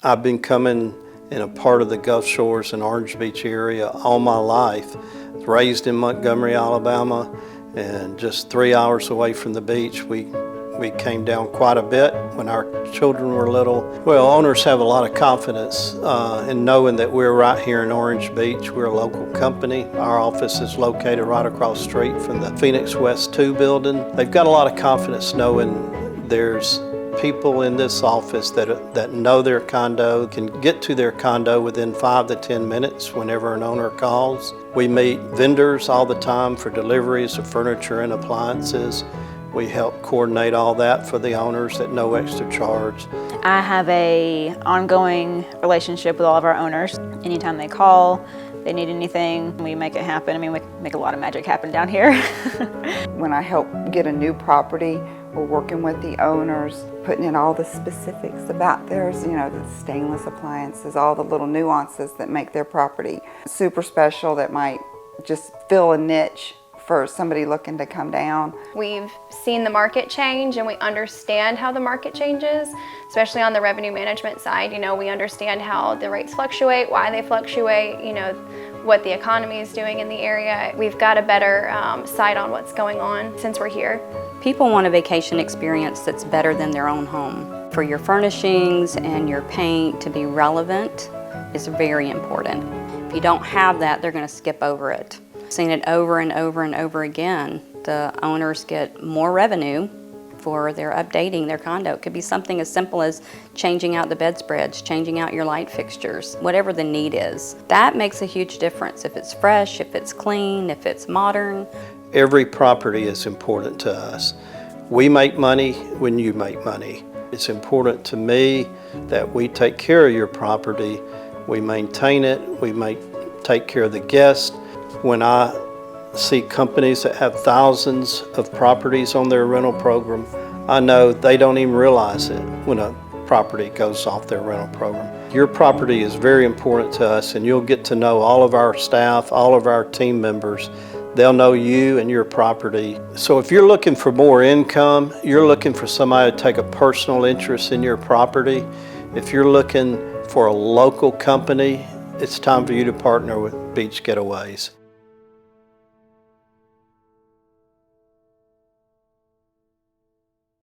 I've been coming in a part of the Gulf Shores and Orange Beach area all my life. Raised in Montgomery, Alabama, and just 3 hours away from the beach. We came down quite a bit when our children were little. Well, owners have a lot of confidence in knowing that we're right here in Orange Beach. We're a local company. Our office is located right across the street from the Phoenix West 2 building. They've got a lot of confidence knowing there's people in this office that know their condo, can get to their condo within 5 to 10 minutes whenever an owner calls. We meet vendors all the time for deliveries of furniture and appliances. We help coordinate all that for the owners at no extra charge. I have an ongoing relationship with all of our owners. Anytime they call, they need anything, we make it happen. I mean, we make a lot of magic happen down here. When I help get a new property, we're working with the owners, putting in all the specifics about theirs, you know, the stainless appliances, all the little nuances that make their property super special that might just fill a niche for somebody looking to come down. We've seen the market change and we understand how the market changes, especially on the revenue management side. You know, we understand how the rates fluctuate, why they fluctuate, you know, what the economy is doing in the area. We've got a better sight on what's going on since we're here. People want a vacation experience that's better than their own home. For your furnishings and your paint to be relevant is very important. If you don't have that, they're going to skip over it. Seen it over and over and over again. The owners get more revenue for their updating their condo. It could be something as simple as changing out the bedspreads, changing out your light fixtures, whatever the need is. That makes a huge difference. If it's fresh, if it's clean, if it's modern. Every property is important to us. We make money when you make money. It's important to me that we take care of your property, we maintain it, take care of the guests. When I see companies that have thousands of properties on their rental program, I know they don't even realize it when a property goes off their rental program. Your property is very important to us, and you'll get to know all of our staff, all of our team members. They'll know you and your property. So if you're looking for more income, you're looking for somebody to take a personal interest in your property, if you're looking for a local company, it's time for you to partner with Beach Getaways.